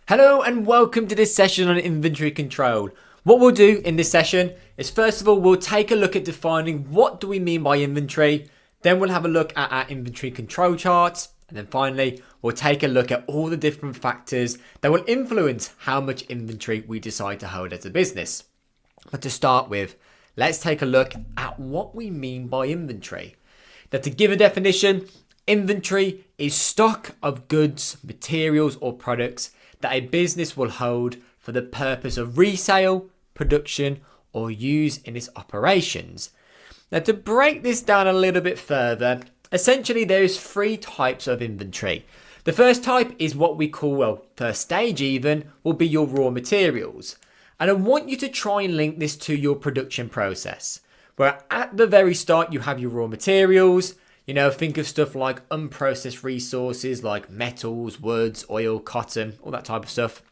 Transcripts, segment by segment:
Hello and welcome to this session on inventory control. What we'll do in this session is, first of all, we'll take a look at defining what do we mean by inventory. Then we'll have a look at our inventory control charts. And then finally, we'll take a look at all the different factors that will influence how much inventory we decide to hold as a business. But to start with, let's take a look at what we mean by inventory. Now, to give a definition, inventory is stock of goods, materials, or products that a business will hold for the purpose of resale, production, or use in its operations. Now, to break this down a little bit further, essentially there's three types of inventory. The first type is what we call, well, first stage even, will be your raw materials. And I want you to try and link this to your production process, where at the very start you have your raw materials. Think of stuff like unprocessed resources like metals, woods, oil, cotton, all that type of stuff.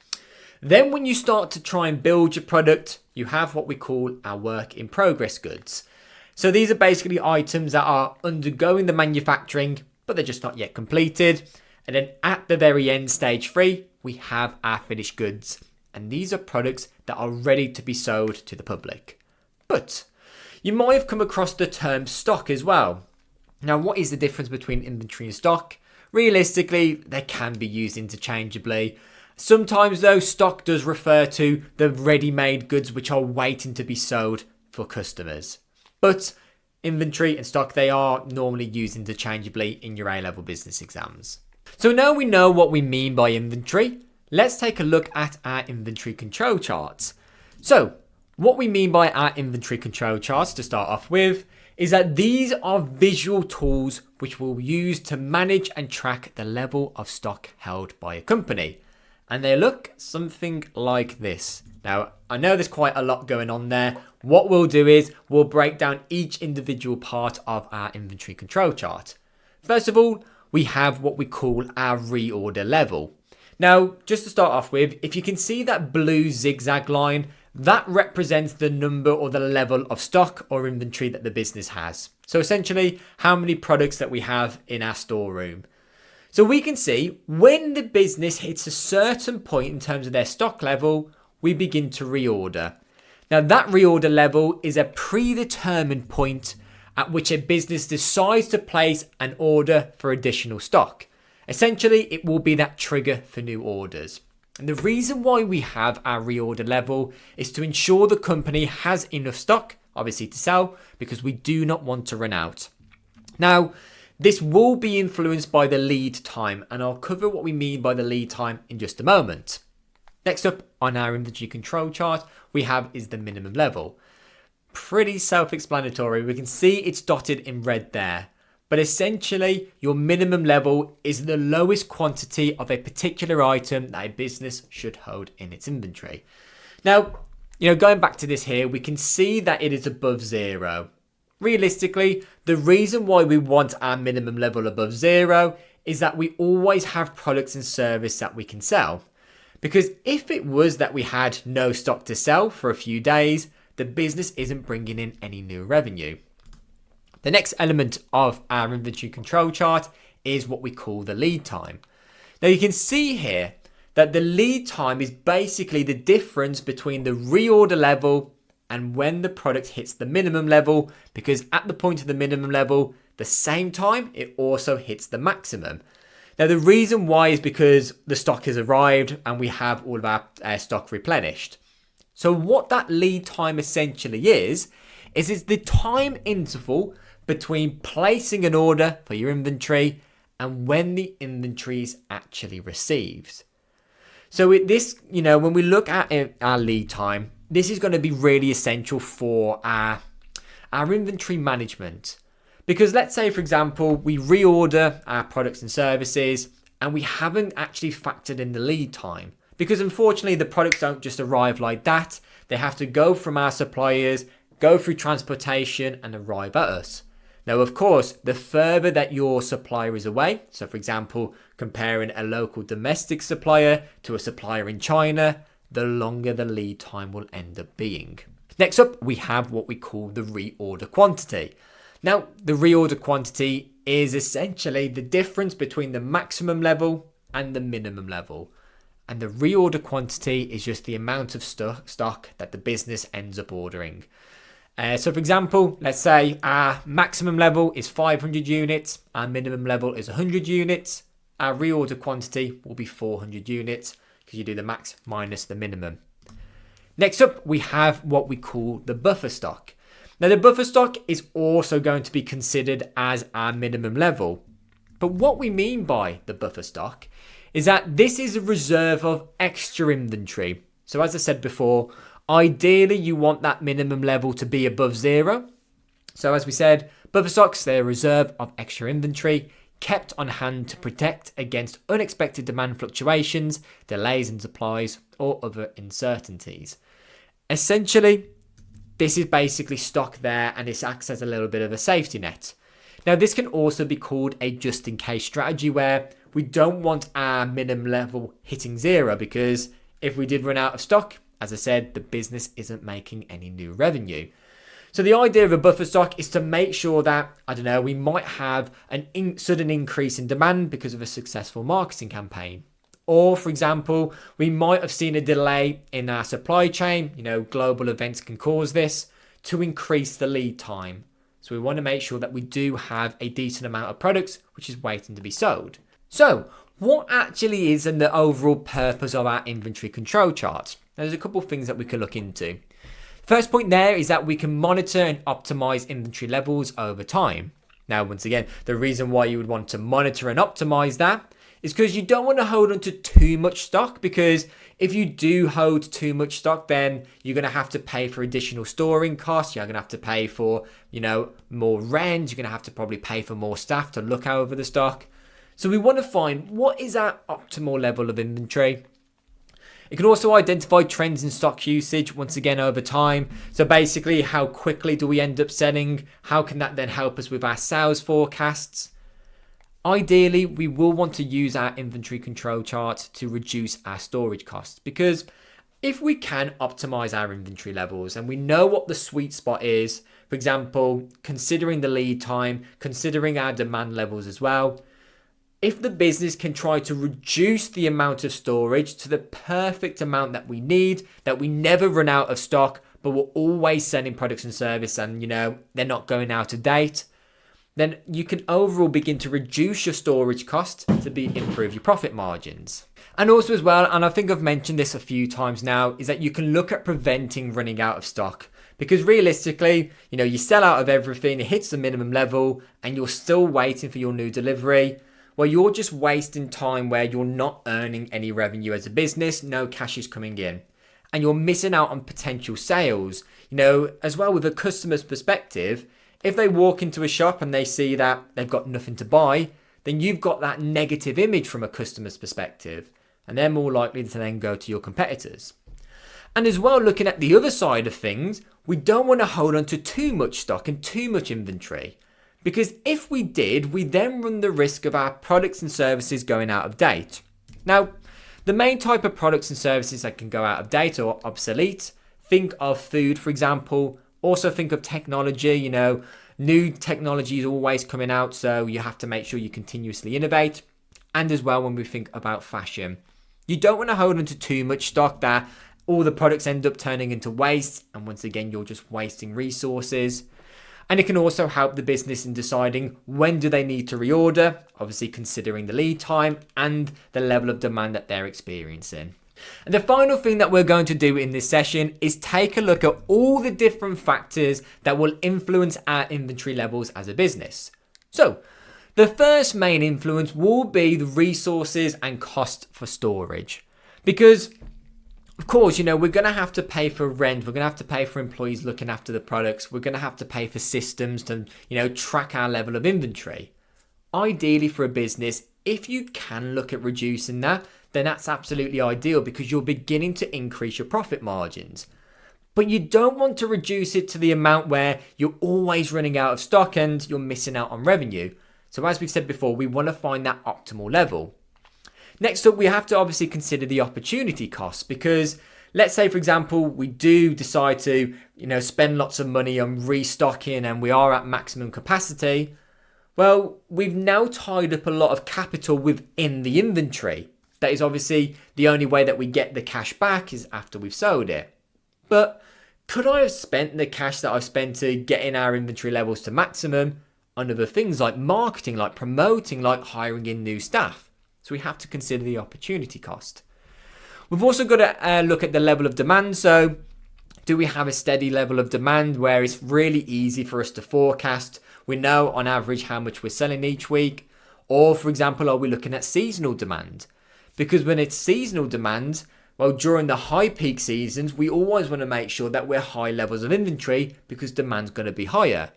Then when you start to try and build your product, you have what we call our work in progress goods. So these are basically items that are undergoing the manufacturing, but they're just not yet completed. And then at the very end, stage 3, we have our finished goods. And these are products that are ready to be sold to the public. But you might have come across the term stock as well. Now, what is the difference between inventory and stock? Realistically, they can be used interchangeably. Sometimes, though, stock does refer to the ready-made goods which are waiting to be sold for customers. But inventory and stock, they are normally used interchangeably in your A-level business exams. So now we know what we mean by inventory, let's take a look at our inventory control charts. So, what we mean by our inventory control charts to start off with is that these are visual tools which we'll use to manage and track the level of stock held by a company. And they look something like this. Now, I know there's quite a lot going on there. What we'll do is we'll break down each individual part of our inventory control chart. First of all, we have what we call our reorder level. Now, just to start off with, if you can see that blue zigzag line, that represents the number or the level of stock or inventory that the business has. So essentially, how many products that we have in our storeroom. So we can see when the business hits a certain point in terms of their stock level, we begin to reorder. Now, that reorder level is a predetermined point at which a business decides to place an order for additional stock. Essentially, it will be that trigger for new orders. And the reason why we have our reorder level is to ensure the company has enough stock, obviously, to sell, because we do not want to run out. Now, this will be influenced by the lead time, and I'll cover what we mean by the lead time in just a moment. Next up on our inventory control chart, we have is the minimum level. Pretty self-explanatory. We can see it's dotted in red there. But essentially, your minimum level is the lowest quantity of a particular item that a business should hold in its inventory. Now, going back to this here, we can see that it is above 0. Realistically, the reason why we want our minimum level above 0 is that we always have products and service that we can sell. Because if it was that we had no stock to sell for a few days, the business isn't bringing in any new revenue. The next element of our inventory control chart is what we call the lead time. Now you can see here that the lead time is basically the difference between the reorder level and when the product hits the minimum level, because at the point of the minimum level, the same time it also hits the maximum. Now the reason why is because the stock has arrived and we have all of our stock replenished. So what that lead time essentially is it's the time interval between placing an order for your inventory and when the inventory is actually received. So when we look at our lead time, this is going to be really essential for our inventory management. Because let's say, for example, we reorder our products and services and we haven't actually factored in the lead time. Because unfortunately, the products don't just arrive like that. They have to go from our suppliers, go through transportation and arrive at us. Now, of course, the further that your supplier is away, so for example, comparing a local domestic supplier to a supplier in China, the longer the lead time will end up being. Next up, we have what we call the reorder quantity. Now, the reorder quantity is essentially the difference between the maximum level and the minimum level. And the reorder quantity is just the amount of stock that the business ends up ordering. So for example, let's say our maximum level is 500 units, our minimum level is 100 units. Our reorder quantity will be 400 units because you do the max minus the minimum. Next up, we have what we call the buffer stock. Now, the buffer stock is also going to be considered as our minimum level. But what we mean by the buffer stock is that this is a reserve of extra inventory. So as I said before, ideally you want that minimum level to be above 0. So as we said, buffer stocks, they're a reserve of extra inventory kept on hand to protect against unexpected demand fluctuations, delays in supplies, or other uncertainties. Essentially, this is basically stock there and it acts as a little bit of a safety net. Now, this can also be called a just-in-case strategy where we don't want our minimum level hitting 0 because if we did run out of stock, as I said, the business isn't making any new revenue. So the idea of a buffer stock is to make sure that, we might have an sudden increase in demand because of a successful marketing campaign. Or, for example, we might have seen a delay in our supply chain. Global events can cause this to increase the lead time. So we want to make sure that we do have a decent amount of products which is waiting to be sold. So what actually is the overall purpose of our inventory control chart? There's a couple of things that we can look into. First point there is that we can monitor and optimize inventory levels over time. Now, once again, the reason why you would want to monitor and optimize that is because you don't want to hold on to too much stock, because if you do hold too much stock, then you're going to have to pay for additional storing costs. You're going to have to pay for, more rent. You're going to have to probably pay for more staff to look over the stock. So we want to find what is our optimal level of inventory. It can also identify trends in stock usage, once again, over time. So basically, how quickly do we end up selling? How can that then help us with our sales forecasts? Ideally, we will want to use our inventory control chart to reduce our storage costs, because if we can optimize our inventory levels and we know what the sweet spot is, for example, considering the lead time, considering our demand levels as well, if the business can try to reduce the amount of storage to the perfect amount that we need, that we never run out of stock, but we're always selling products and service and, they're not going out of date, then you can overall begin to reduce your storage costs to improve your profit margins. And also as well, and I think I've mentioned this a few times now, is that you can look at preventing running out of stock. Because realistically, you sell out of everything, it hits the minimum level, and you're still waiting for your new delivery. Well, you're just wasting time where you're not earning any revenue as a business, no cash is coming in. And you're missing out on potential sales. As well with a customer's perspective, if they walk into a shop and they see that they've got nothing to buy, then you've got that negative image from a customer's perspective, and they're more likely to then go to your competitors. And as well, looking at the other side of things, we don't want to hold on to too much stock and too much inventory, because if we did, we then run the risk of our products and services going out of date. Now, the main type of products and services that can go out of date or obsolete, think of food, for example. Also think of technology, new technology is always coming out, so you have to make sure you continuously innovate. And as well, when we think about fashion, you don't want to hold on to too much stock that all the products end up turning into waste. And once again, you're just wasting resources. And it can also help the business in deciding when do they need to reorder, obviously considering the lead time and the level of demand that they're experiencing. And the final thing that we're going to do in this session is take a look at all the different factors that will influence our inventory levels as a business. So, the first main influence will be the resources and cost for storage. Because, of course, we're going to have to pay for rent, we're going to have to pay for employees looking after the products, we're going to have to pay for systems to, track our level of inventory. Ideally for a business, if you can look at reducing that, then that's absolutely ideal because you're beginning to increase your profit margins. But you don't want to reduce it to the amount where you're always running out of stock and you're missing out on revenue. So as we've said before, we want to find that optimal level. Next up, we have to obviously consider the opportunity costs, because let's say, for example, we do decide to, spend lots of money on restocking and we are at maximum capacity. Well, we've now tied up a lot of capital within the inventory. That is obviously the only way that we get the cash back is after we've sold it. But could I have spent the cash that I've spent to getting our inventory levels to maximum on other things like marketing, like promoting, like hiring in new staff? So we have to consider the opportunity cost. We've also got to look at the level of demand. So do we have a steady level of demand where it's really easy for us to forecast? We know on average how much we're selling each week. Or, for example, are we looking at seasonal demand? Because when it's seasonal demand, well, during the high peak seasons, we always want to make sure that we're high levels of inventory because demand's going to be higher.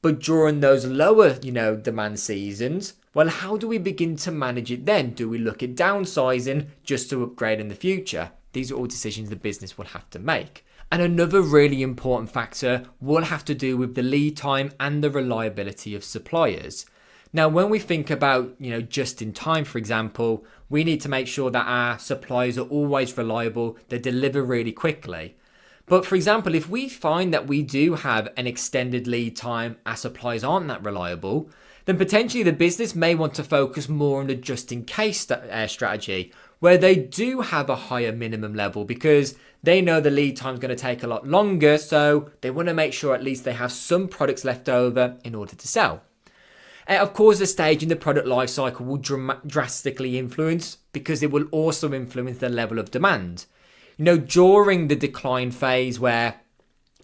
But during those lower, demand seasons, well, how do we begin to manage it then? Do we look at downsizing just to upgrade in the future? These are all decisions the business will have to make. And another really important factor will have to do with the lead time and the reliability of suppliers. Now, when we think about, just in time, for example, we need to make sure that our suppliers are always reliable, they deliver really quickly. But for example, if we find that we do have an extended lead time, our suppliers aren't that reliable, then potentially the business may want to focus more on the just in case strategy, where they do have a higher minimum level because they know the lead time is going to take a lot longer, so they want to make sure at least they have some products left over in order to sell. Of course, the stage in the product life cycle will drastically influence because it will also influence the level of demand. During the decline phase where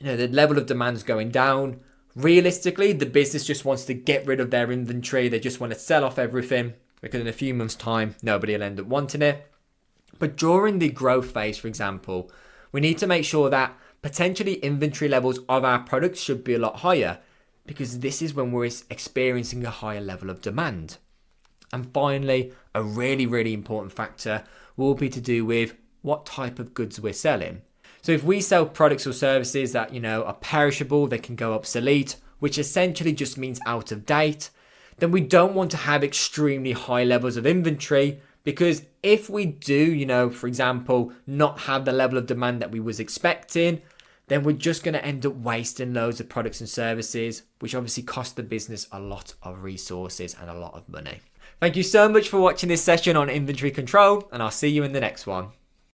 the level of demand is going down, realistically, the business just wants to get rid of their inventory. They just want to sell off everything because in a few months' time, nobody will end up wanting it. But during the growth phase, for example, we need to make sure that potentially inventory levels of our products should be a lot higher because this is when we're experiencing a higher level of demand. And finally, a really, really important factor will be to do with what type of goods we're selling. So if we sell products or services that, are perishable, they can go obsolete, which essentially just means out of date, then we don't want to have extremely high levels of inventory because if we do, for example, not have the level of demand that we was expecting, then we're just going to end up wasting loads of products and services, which obviously cost the business a lot of resources and a lot of money. Thank you so much for watching this session on inventory control, and I'll see you in the next one.